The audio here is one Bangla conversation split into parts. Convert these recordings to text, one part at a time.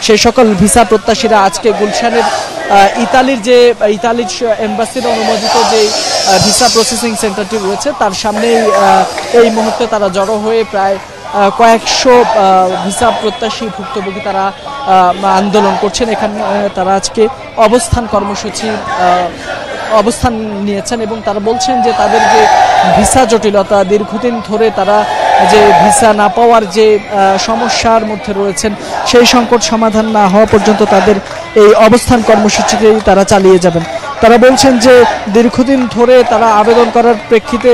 সেই সকল ভিসা প্রত্যাশীরা আজকে গুলশানের ইতালির এম্বাসির অনুমোদিত যে ভিসা প্রসেসিং সেন্টারটি রয়েছে তার সামনেই এই মুহূর্তে তারা জড়ো হয়ে প্রায় কয়েকশো ভিসা প্রত্যাশী ভুক্তভোগী তারা আন্দোলন করছেন। এখানে তারা আজকে অবস্থান নিয়েছেন এবং তারা বলছেন যে তাদের যে ভিসা জটিলতা, দীর্ঘদিন ধরে তারা যে ভিসা না পাওয়ার যে সমস্যার মধ্যে রয়েছেন, সেই সংকট সমাধান না হওয়া পর্যন্ত তাদের এই অবস্থান কর্মসূচিতেই তারা চালিয়ে যাবেন। তারা বলছেন যে দীর্ঘদিন ধরে তারা আবেদন করার প্রেক্ষিতে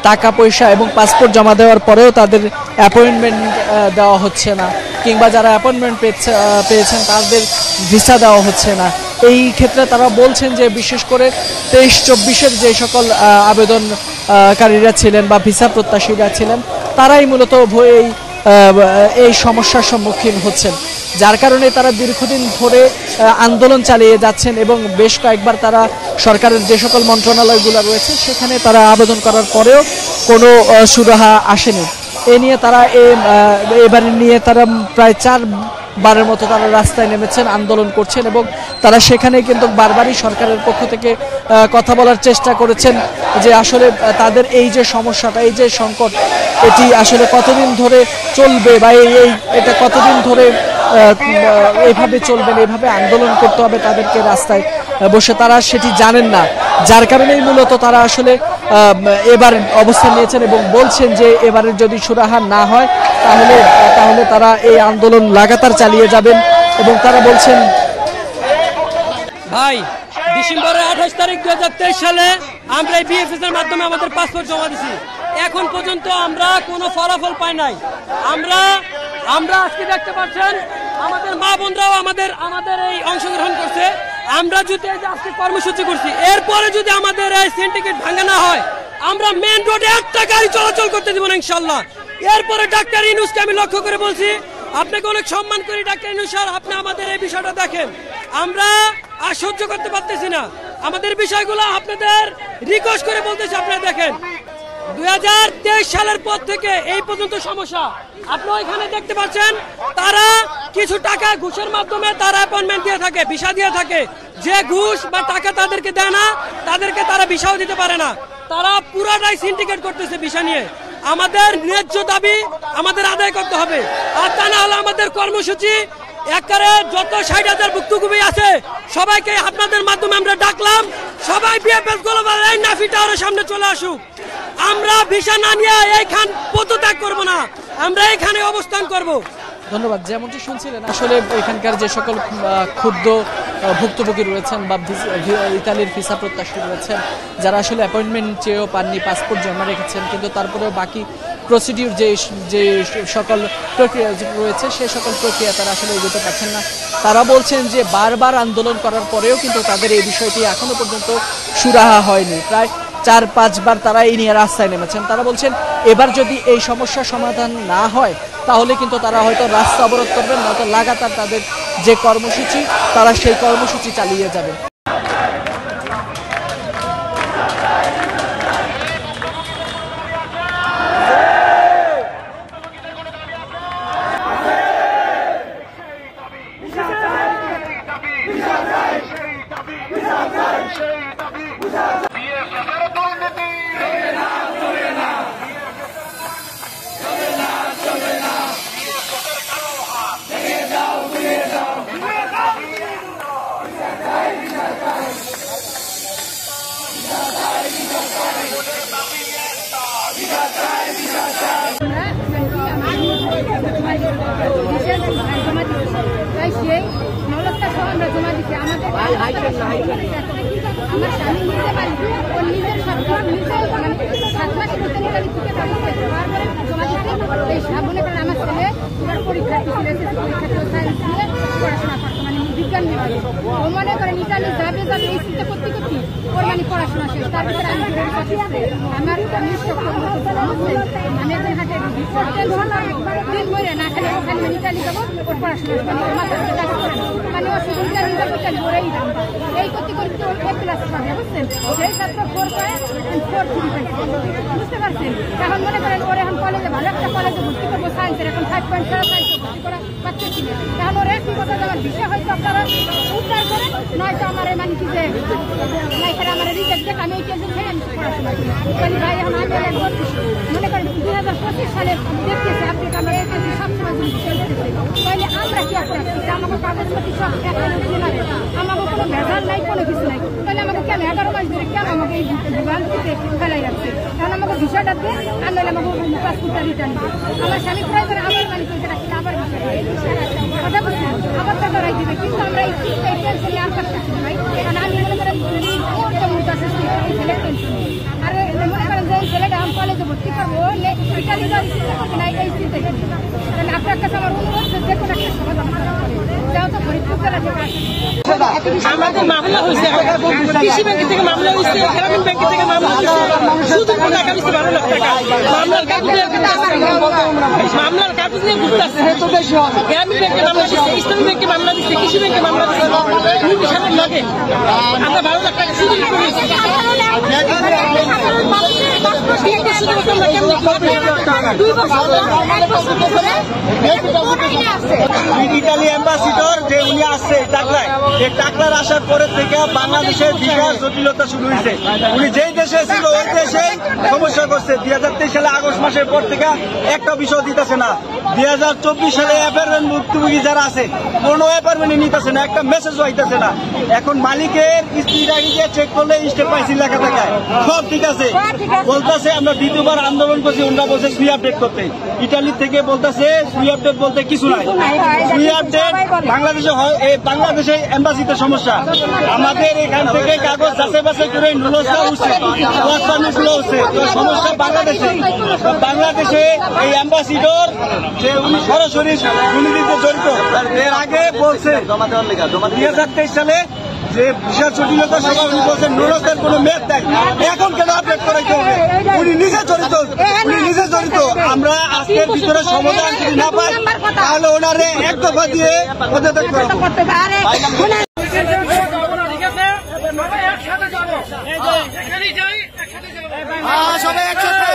টাকা পয়সা এবং পাসপোর্ট জমা দেওয়ার পরেও তাদের অ্যাপয়েন্টমেন্ট দেওয়া হচ্ছে না, কিংবা যারা অ্যাপয়েন্টমেন্ট পেয়েছেন তাদের ভিসা দেওয়া হচ্ছে না। এই ক্ষেত্রে তারা বলছেন যে বিশেষ করে 23-24-এর যে সকল আবেদনকারীরা ছিলেন বা ভিসা প্রত্যাশীরা ছিলেন তারাই মূলত এই সমস্যার সম্মুখীন হচ্ছেন, যার কারণে তারা দীর্ঘদিন ধরে আন্দোলন চালিয়ে যাচ্ছেন এবং বেশ কয়েকবার তারা সরকারের যে সকল মন্ত্রণালয়গুলো রয়েছে সেখানে তারা আবেদন করার পরেও কোনো সুরাহা আসেনি। এ নিয়ে তারা এবারে নিয়ে তারা প্রায় 4 বারের মতো তারা রাস্তায় নেমেছেন, আন্দোলন করছেন এবং তারা সেখানে কিন্তু বারবারই সরকারের পক্ষ থেকে কথা বলার চেষ্টা করেছেন যে আসলে তাদের এই যে সমস্যাটা, এই যে সংকট, এটি আসলে কতদিন ধরে চলবে বা এটা কতদিন ধরে এইভাবে চলবেন, এইভাবে আন্দোলন করতে হবে তাদেরকে রাস্তায় বসে, তারা সেটি জানেন না। যার কারণেই মূলত তারা আসলে এবার অবস্থান নিয়েছেন এবং বলছেন যে এবারের যদি সুরাহা না হয় তাহলে তারা এই আন্দোলন লাগাতার চালিয়ে যাবেন। এবং তারা বলছেন, ভাই ডিসেম্বরের 28 তারিখ 2023 সালে আমরা এই বিএফএস এর মাধ্যমে আমাদের পাসপোর্ট জমা দিছি, এখন পর্যন্ত আমরা কোনো ফলাফল পাই নাই। আমরা আজকে দেখতে পাচ্ছেন আমাদের মা বোনরাও আমাদের এই অংশগ্রহণ করছে। আমরা যদি আজকে কর্মসূচি করছি, এরপরে যদি আমাদের এই সিন্ডিকেট ভাঙা না হয় আমরা মেন রোডে একটা গাড়ি চলাচল করতে দিব না ইনশাল্লাহ। এরপরে ডাক্তার ইউনূসকে আমি লক্ষ্য করে বলছি, আপনাকে অনেক সম্মান করি ডাক্তার ইউনূস স্যার, আপনি আমাদের এই বিষয়টা দেখেন, আমরা আর সহ্য করতে পারতেছি না। আমাদের বিষয়গুলো আপনাদের রিকোয়েস্ট করে বলতেছি, আপনারা দেখেন 2023 সালের পর থেকে এই পর্যন্ত সমস্যা। আপনি এখানে দেখতে পাচ্ছেন তারা কিছু টাকা ঘুষের মাধ্যমে তারা অ্যাপয়েন্টমেন্ট দিয়ে থাকে, ভিসা দিয়ে থাকে। যে ঘুষ বা টাকা তাদেরকে দেয় না তাদেরকে তারা ভিসাও দিতে পারে না। তারা পুরাটাই সিন্ডিকেট করতেছে ভিসা নিয়ে। আমাদের ন্যায্য দাবি আমাদের আদায় করতে হবে, আর তা না হলে আমাদের কর্মসূচি একবারে যত 60,000 ভুক্তভোগী আছে সবাইকে আপনাদের মাধ্যমে আমরা ডাকলাম, সবাই বিএফএস গ্লোবাল এই নাফি টাওয়ারের সামনে চলে আসুক। আমরা ভিসা না নিয়ে এইখান পদত্যাগ করব না, আমরা এখানে অবস্থান করব। ধন্যবাদ। যেমনটি শুনছিলেন আসলে এখানকার যে সকল ক্ষুদ্র ভুক্তভোগী রয়েছেন বা ইতালির ভিসা প্রত্যাশী রয়েছেন, যারা আসলে অ্যাপয়েন্টমেন্ট চেয়েও পাননি, পাসপোর্ট জমা রেখেছেন কিন্তু তারপরেও বাকি প্রসিডিউর যে সকল প্রক্রিয়া রয়েছে সেই সকল প্রক্রিয়া তারা আসলে এগোতে পারছেন না। তারা বলছেন যে বারবার আন্দোলন করার পরেও কিন্তু তাদের এই বিষয়টি এখনো পর্যন্ত সুরাহা হয়নি। প্রায় 4-5 বার তারা এই নিয়ে রাস্তায় নেমেছেন। তারা বলছেন এবার যদি এই সমস্যার সমাধান না হয় তাহলে কিন্তু তারা হয়তো রাস্তা অবরোধ করবেন, নয়তো লাগাতার তাদের যে কর্মসূচি তারা সেই কর্মসূচি চালিয়ে যাবেন। আমার স্বামী নিতে পারি ওর নিজের এই সাবনে কারণ আমার ছেলে পুরো পরীক্ষা সায়েন্স নিয়ে পড়াশোনা করতো, মানে বিজ্ঞান বিভাগে। ও মনে করেন ইতালি যাবে এই চিন্তা করতে ওর মানে পড়াশোনা শেষ। তার ভিতরে আমি আমার আমি একদিন হাটে দিন বলে না খালি ইতালি যাবো, ওর পড়াশোনা মাথার মানে অসুবিধা করতে ঘুরেই দাম এই করতে করতে A+ পাবে বুঝছেন সেই ছাত্র 4 পায় 4 3 পাইছে বুঝতে পারছেন এখন মনে করেন ওর এখন কলেজে ভালো একটা কলেজে ভর্তি করবো সায়েন্সের এখন 5.7 সায়েন্সে ভর্তি করা পাচ্ছে কিনা এখন ওর কি কথা আমার বিষয় হয়তো আপনারা উদ্ধার করেন নয়তো আমার মানে কি যে লাইফের আমার রিজেক্ট দেখ আমি এই টেনশন খেয়ে আমি পড়াশোনা করি বলি ভাই এখন আমি একজন মনে করেন 2025 সালে দেখতেছি আপনি আমার এই কাজে সবসময় বিষয় দেখতেছি তাহলে আমরা কি করছি আমাকে কাগজপত্র সব এখানে দিলারে আমাকে কোনো ভেজাল নাই কোনো কিছু নাই তাহলে আমাকে কেন 11 মাস ধরে কেন আমাকে এই বিভাগটিতে ফেলাই রাখছে কারণ আমাকে বিষয়টা দিয়ে আর নইলে আমাকে পাসপোর্টটা রিটার্ন দিবে আমার স্বামী প্রয়োজনে আমার মানে সেটা কিনা আবার কথা বলছেন আবার টাকা রাই দিবে কিন্তু আমরা এই টেনশনে আর পাচ্ছি ভাই কারণ আমি মনে করেন মুহূর্তে আছে ছেলের টেনশন আর মনে করেন যে ছেলেটা আমি কলেজে ভর্তি করবো ইটালি যাওয়ার চিন্তা করবে না এই চিন্তা করছে তাহলে আপনার কাছে আমার অনুরোধ যে কোনো একটা সমাধান যাও তো ফরিদপুর জেলা থেকে আমাদের মামলা হয়েছে কৃষি ব্যাংক থেকে মামলা হয়েছে গ্রামীণ ব্যাংক থেকে মামলা হয়েছে শুধু টাকা দিচ্ছে 12 লাখ টাকা মামলার কাগজ নিয়ে ঘুরতেছে গ্রামীণ ব্যাংকে মামলা দিচ্ছে ইসলামী ব্যাংকে মামলা দিচ্ছে কৃষি ব্যাংকে মামলা দিচ্ছে লাগে আমরা 12 লাখ টাকা শুধু ইটালি অ্যাম্বাসিডর যে উনি আসছে টাকলায় এই টাকলার আসার পরে থেকে বাংলাদেশের ভিসার জটিলতা শুরু হয়েছে উনি যেই দেশে ছিল ওই দেশে সমস্যা করছে 2023 সালে আগস্ট মাসের পর থেকে একটা বিষয় দিতেছে না 2024 সালে অ্যাপার্টমেন্ট ভুক্তভোগী যারা আছে কোনো অ্যাপার্টমেন্টই নিতেছে না একটা মেসেজও আইতেছে না এখন মালিকের স্ত্রীরা গিয়ে চেক করলে স্টেপ পাইছি লেখা থাকে সব ঠিক আছে বলতেছে আমরা দ্বিতীয়বার আন্দোলন করছি ওনারা বলছে সুই আপডেট করতে ইটালি থেকে বলতেছে সুই আপডেট বলতে কিছু নাই সুই আপডেট বাংলাদেশে হয় এই বাংলাদেশে এম্বাসিতে সমস্যা আমাদের এখান থেকে কাগজ যাচাই বাছাই করে নুলসা উঠছে সমস্যা বাংলাদেশে এই অ্যাম্বাসিডর যে উনি সরাসরি দুর্নীতিতে জড়িত এর আগে বলছে 2023 সালে যে বিশাল জটিলতা সবাই উনি বলছেন নুলসের কোনো মেয়াদ দেয় এখন কেন আপডেট করাইতে হবে উনি নিজে জড়িত আমরা আজকের ভিতরে সমাধান যদি না পাই তাহলে ওনারে এক দফা দিয়ে পদত্যাগ করতে হবে সবাই একসাথে